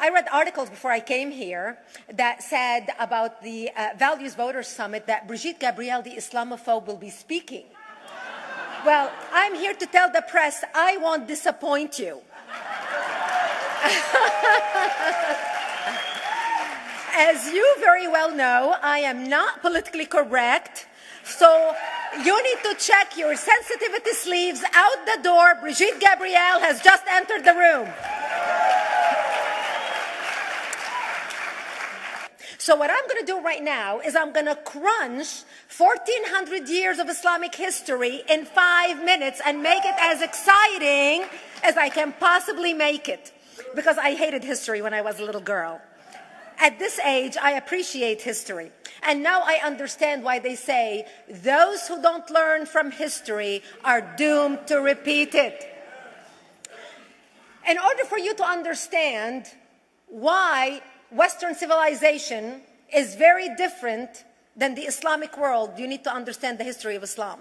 I read articles before I came here that said about the Values Voters Summit that Brigitte, Gabriel, the Islamophobe, will be speaking. Well, I'm here to tell the press I won't disappoint you. As you very well know, I am not politically correct, so you need to check your sensitivity sleeves out the door. Brigitte Gabriel has just entered the room. So what I'm going to do right now is I'm going to crunch 1,400 years of Islamic history in 5 minutes and make it as exciting as I can possibly make it. Because I hated history when I was a little girl. At this age, I appreciate history. And now I understand why they say those who don't learn from history are doomed to repeat it. In order for you to understand why Western civilization is very different than the Islamic world, you need to understand the history of Islam.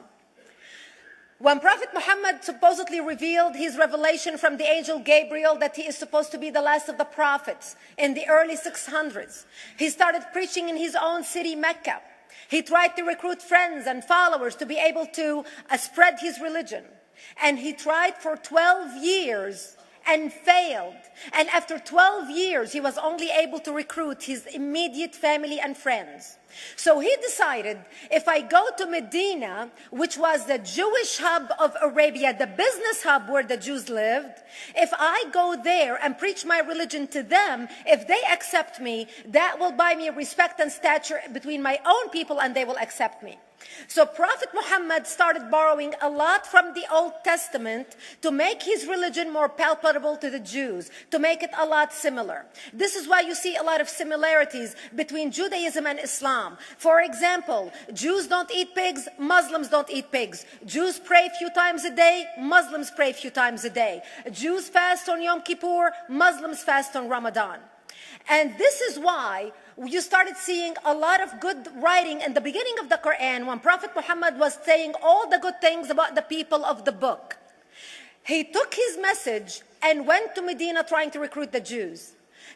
When Prophet Muhammad supposedly revealed his revelation from the angel Gabriel that he is supposed to be the last of the prophets in the early 600s, he started preaching in his own city, Mecca. He tried to recruit friends and followers to be able to spread his religion. And he tried for 12 years and failed. And after 12 years, he was only able to recruit his immediate family and friends. So he decided, if I go to Medina, which was the Jewish hub of Arabia, the business hub where the Jews lived, if I go there and preach my religion to them, if they accept me, that will buy me respect and stature between my own people, and they will accept me. So Prophet Muhammad started borrowing a lot from the Old Testament to make his religion more palpable to the Jews, to make it a lot similar. This is why you see a lot of similarities between Judaism and Islam. For example, Jews don't eat pigs, Muslims don't eat pigs. Jews pray a few times a day, Muslims pray a few times a day. Jews fast on Yom Kippur, Muslims fast on Ramadan. And this is why you started seeing a lot of good writing in the beginning of the Quran when Prophet Muhammad was saying all the good things about the people of the book. He took his message and went to Medina trying to recruit the Jews,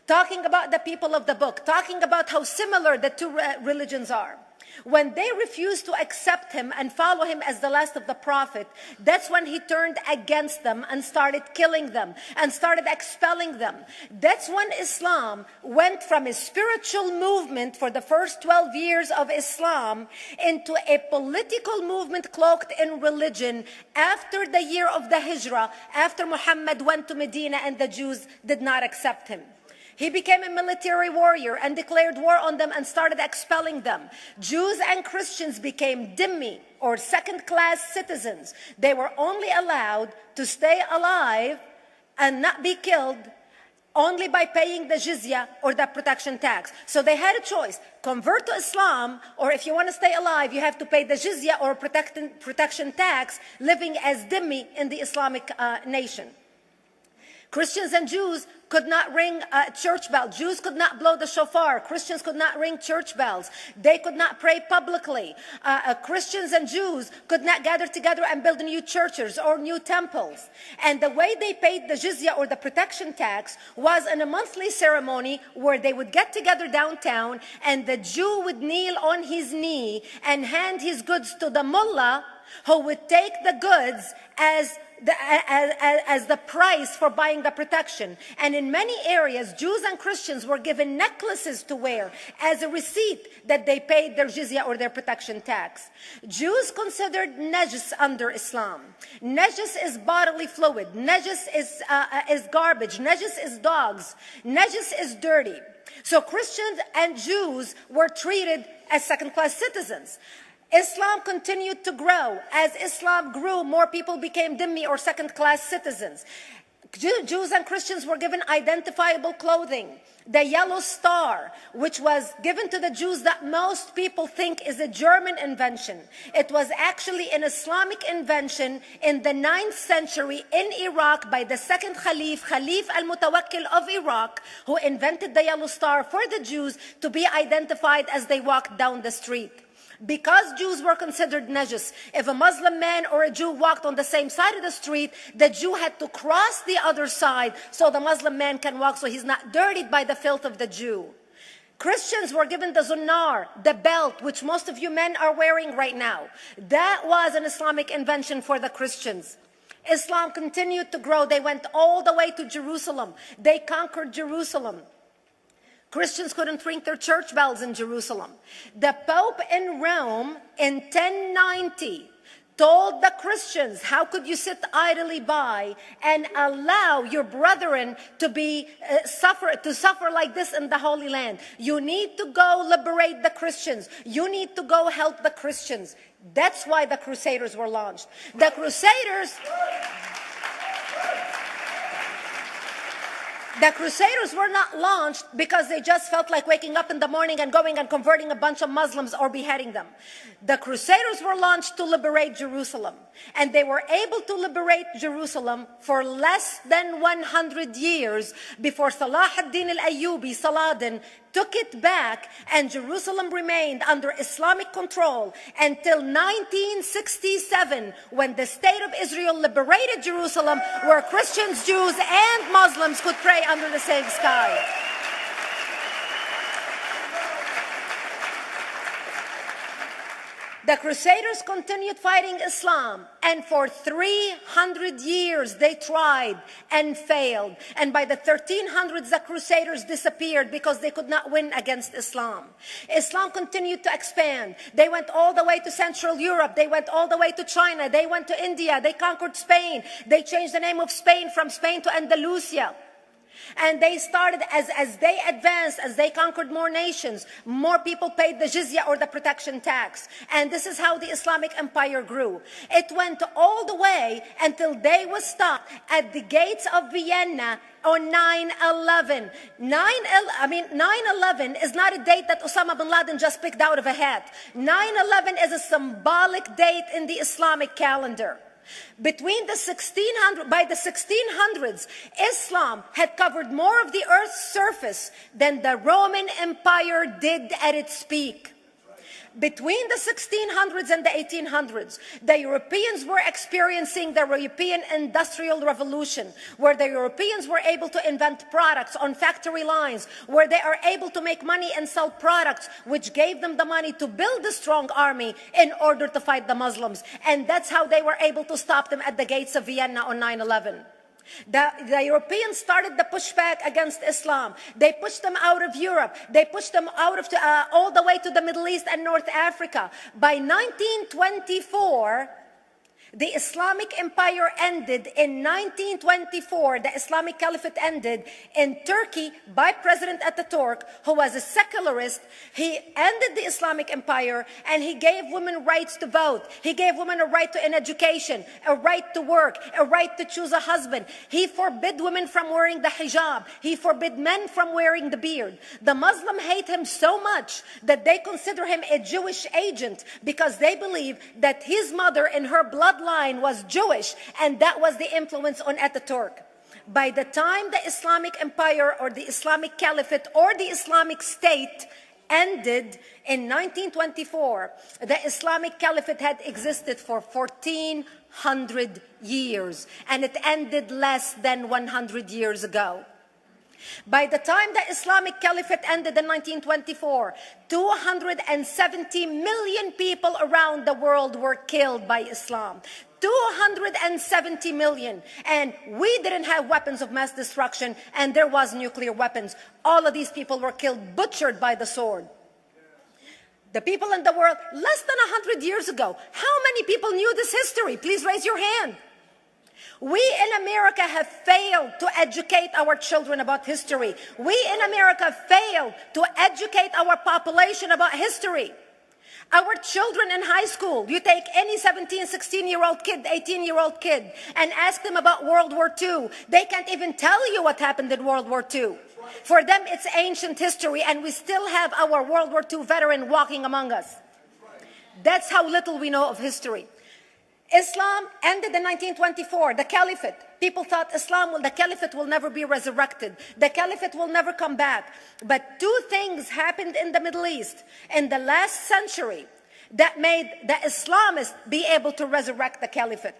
talking about the people of the book, talking about how similar the two religions are. When they refused to accept him and follow him as the last of the prophet, that's when he turned against them and started killing them and started expelling them. That's when Islam went from a spiritual movement for the first 12 years of Islam into a political movement cloaked in religion after the year of the Hijrah, after Muhammad went to Medina and the Jews did not accept him. He became a military warrior and declared war on them and started expelling them. Jews and Christians became dhimmi, or second-class citizens. They were only allowed to stay alive and not be killed only by paying the jizya, or the protection tax. So they had a choice: convert to Islam, or if you want to stay alive, you have to pay the jizya or protection tax, living as dhimmi in the Islamic nation. Christians and Jews could not ring church bells. Jews could not blow the shofar. Christians could not ring church bells. They could not pray publicly. Christians and Jews could not gather together and build new churches or new temples. And the way they paid the jizya, or the protection tax, was in a monthly ceremony where they would get together downtown and the Jew would kneel on his knee and hand his goods to the mullah, who would take the goods as the price for buying the protection. And in many areas, Jews and Christians were given necklaces to wear as a receipt that they paid their jizya, or their protection tax. Jews considered najis under Islam. Najis is bodily fluid. Najis is garbage. Najis is dogs. Najis is dirty. So Christians and Jews were treated as second-class citizens. Islam continued to grow. As Islam grew, more people became dhimmi, or second-class citizens. Jews and Christians were given identifiable clothing. The yellow star, which was given to the Jews that most people think is a German invention. It was actually an Islamic invention in the 9th century in Iraq by the second Khalif al-Mutawakkil of Iraq, who invented the yellow star for the Jews to be identified as they walked down the street. Because Jews were considered najis, if a Muslim man or a Jew walked on the same side of the street, the Jew had to cross the other side so the Muslim man can walk, so he's not dirtied by the filth of the Jew. Christians were given the zunnar, the belt, which most of you men are wearing right now. That was an Islamic invention for the Christians. Islam continued to grow. They went all the way to Jerusalem. They conquered Jerusalem. Christians couldn't ring their church bells in Jerusalem. The Pope in Rome in 1090 told the Christians, how could you sit idly by and allow your brethren to suffer like this in the Holy Land? You need to go liberate the Christians. You need to go help the Christians. That's why the Crusaders were launched. The Crusaders were not launched because they just felt like waking up in the morning and going and converting a bunch of Muslims or beheading them. The Crusaders were launched to liberate Jerusalem. And they were able to liberate Jerusalem for less than 100 years before Salah ad-Din al-Ayyubi, Saladin, took it back, and Jerusalem remained under Islamic control until 1967, when the State of Israel liberated Jerusalem, where Christians, Jews, and Muslims could pray under the same sky. The Crusaders continued fighting Islam, and for 300 years they tried and failed. And by the 1300s, the Crusaders disappeared because they could not win against Islam. Islam continued to expand. They went all the way to Central Europe. They went all the way to China. They went to India. They conquered Spain. They changed the name of Spain from Spain to Andalusia. And they started, as they advanced, as they conquered more nations, more people paid the jizya or the protection tax. And this is how the Islamic Empire grew. It went all the way until they was stopped at the gates of Vienna on 9/11. 9/11 is not a date that Osama bin Laden just picked out of a hat. 9/11 is a symbolic date in the Islamic calendar. By the 1600s, Islam had covered more of the earth's surface than the Roman Empire did at its peak. Between the 1600s and the 1800s, the Europeans were experiencing the European Industrial Revolution, where the Europeans were able to invent products on factory lines, where they are able to make money and sell products, which gave them the money to build a strong army in order to fight the Muslims. And that's how they were able to stop them at the gates of Vienna on 9/11. The Europeans started the pushback against Islam. They pushed them out of Europe. They pushed them out of all the way to the Middle East and North Africa. By 1924, the Islamic Empire ended. In 1924, the Islamic Caliphate ended in Turkey by President Ataturk, who was a secularist. He ended the Islamic Empire, and he gave women rights to vote. He gave women a right to an education, a right to work, a right to choose a husband. He forbid women from wearing the hijab. He forbid men from wearing the beard. The Muslims hate him so much that they consider him a Jewish agent, because they believe that his mother in her bloodline was Jewish, and that was the influence on Ataturk. By the time the Islamic Empire or the Islamic Caliphate or the Islamic State ended in 1924, the Islamic Caliphate had existed for 1400 years, and it ended less than 100 years ago. By the time the Islamic Caliphate ended in 1924, 270 million people around the world were killed by Islam. 270 million. And we didn't have weapons of mass destruction, and there was nuclear weapons. All of these people were killed, butchered by the sword. The people in the world, less than 100 years ago, how many people knew this history? Please raise your hand. We in America have failed to educate our children about history. We in America failed to educate our population about history. Our children in high school, you take any 17, 16-year-old kid, 18-year-old kid, and ask them about World War II. They can't even tell you what happened in World War II. For them, it's ancient history, and we still have our World War II veteran walking among us. That's how little we know of history. Islam ended in 1924, the Caliphate. People thought the Caliphate will never be resurrected. The Caliphate will never come back. But two things happened in the Middle East. In the last century, that made the Islamists be able to resurrect the caliphate.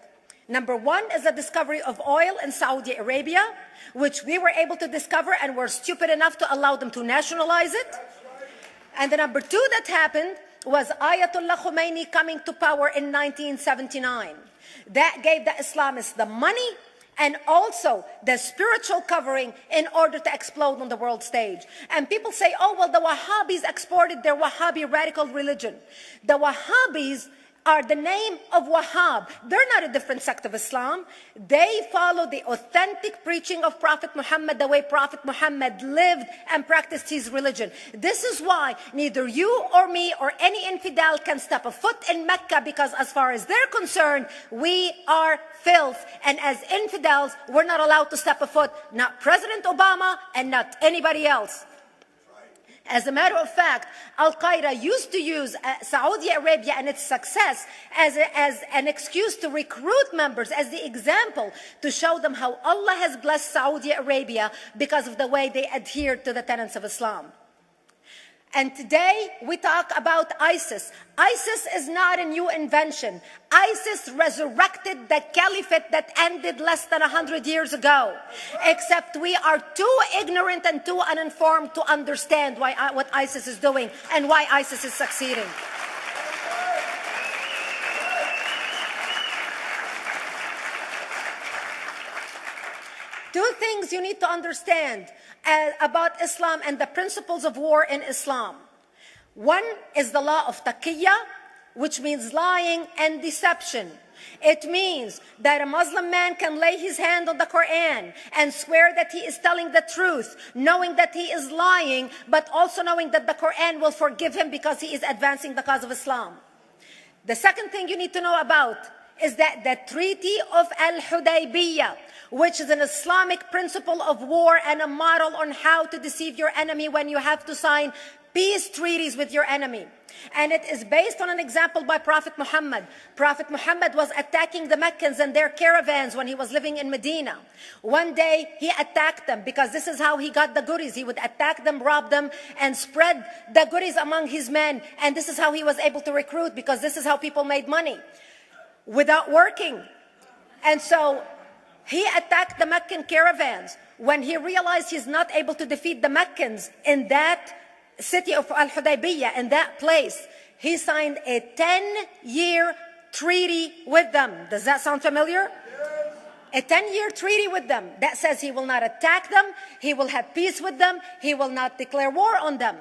Number one is the discovery of oil in Saudi Arabia, which we were able to discover and were stupid enough to allow them to nationalize it. And the number two that happened was Ayatollah Khomeini coming to power in 1979. That gave the Islamists the money and also the spiritual covering in order to explode on the world stage. And people say, oh, well, the Wahhabis exported their Wahhabi radical religion. The Wahhabis are the name of Wahhab. They're not a different sect of Islam. They follow the authentic preaching of Prophet Muhammad, the way Prophet Muhammad lived and practiced his religion. This is why neither you or me or any infidel can step a foot in Mecca, because as far as they're concerned, we are filth. And as infidels, we're not allowed to step a foot, not President Obama and not anybody else. As a matter of fact, Al-Qaeda used to use Saudi Arabia and its success as an excuse to recruit members, as the example to show them how Allah has blessed Saudi Arabia because of the way they adhere to the tenets of Islam. And today we talk about ISIS. ISIS is not a new invention. ISIS resurrected the caliphate that ended less than 100 years ago. Except we are too ignorant and too uninformed to understand what ISIS is doing and why ISIS is succeeding. Two things you need to understand about Islam and the principles of war in Islam. One is the law of taqiyya, which means lying and deception. It means that a Muslim man can lay his hand on the Quran and swear that he is telling the truth, knowing that he is lying, but also knowing that the Quran will forgive him because he is advancing the cause of Islam. The second thing you need to know about is that the Treaty of Al-Hudaybiyah, which is an Islamic principle of war and a model on how to deceive your enemy when you have to sign peace treaties with your enemy. And it is based on an example by Prophet Muhammad. Prophet Muhammad was attacking the Meccans and their caravans when he was living in Medina. One day he attacked them because this is how he got the goodies. He would attack them, rob them, and spread the goodies among his men. And this is how he was able to recruit, because this is how people made money without working. And so he attacked the Meccan caravans. When he realized he's not able to defeat the Meccans in that city of Al-Hudaybiyah, in that place, he signed a 10-year treaty with them. Does that sound familiar? A 10-year treaty with them that says he will not attack them, he will have peace with them, he will not declare war on them.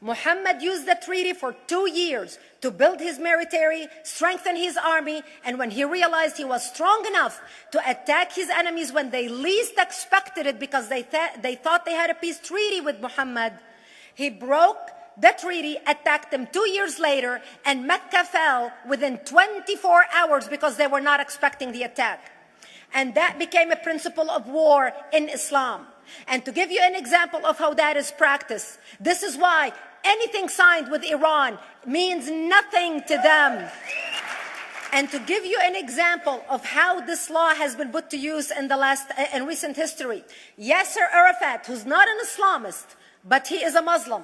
Muhammad used the treaty for 2 years to build his military, strengthen his army, and when he realized he was strong enough to attack his enemies when they least expected it, because they thought they had a peace treaty with Muhammad, he broke the treaty, attacked them 2 years later, and Mecca fell within 24 hours because they were not expecting the attack. And that became a principle of war in Islam. And to give you an example of how that is practiced, this is why anything signed with Iran means nothing to them. And to give you an example of how this law has been put to use in recent history, Yasser Arafat, who's not an Islamist, but he is a Muslim,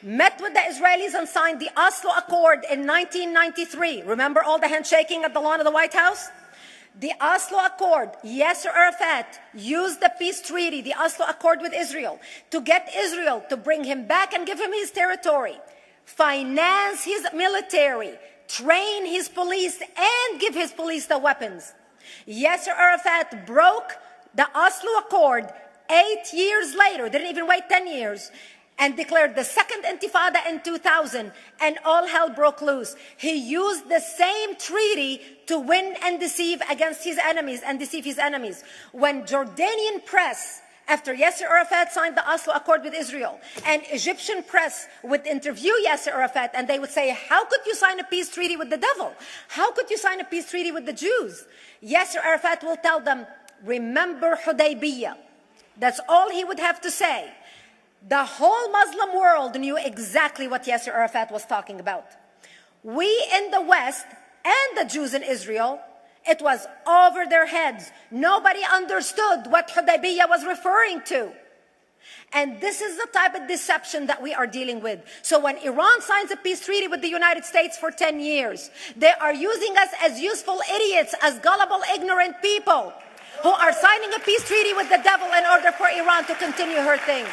met with the Israelis and signed the Oslo Accord in 1993. Remember all the handshaking at the lawn of the White House? The Oslo Accord, Yasser Arafat used the peace treaty, the Oslo Accord with Israel, to get Israel to bring him back and give him his territory, finance his military, train his police, and give his police the weapons. Yasser Arafat broke the Oslo Accord 8 years later, didn't even wait 10 years, and declared the second intifada in 2000, and all hell broke loose. He used the same treaty to win and deceive against his enemies and deceive his enemies. When Jordanian press, after Yasser Arafat signed the Oslo Accord with Israel, and Egyptian press would interview Yasser Arafat, and they would say, how could you sign a peace treaty with the devil? How could you sign a peace treaty with the Jews? Yasser Arafat will tell them, remember Hudaybiyah. That's all he would have to say. The whole Muslim world knew exactly what Yasser Arafat was talking about. We in the West and the Jews in Israel, it was over their heads. Nobody understood what Hudaybiyah was referring to. And this is the type of deception that we are dealing with. So when Iran signs a peace treaty with the United States for 10 years, they are using us as useful idiots, as gullible, ignorant people who are signing a peace treaty with the devil in order for Iran to continue her thing.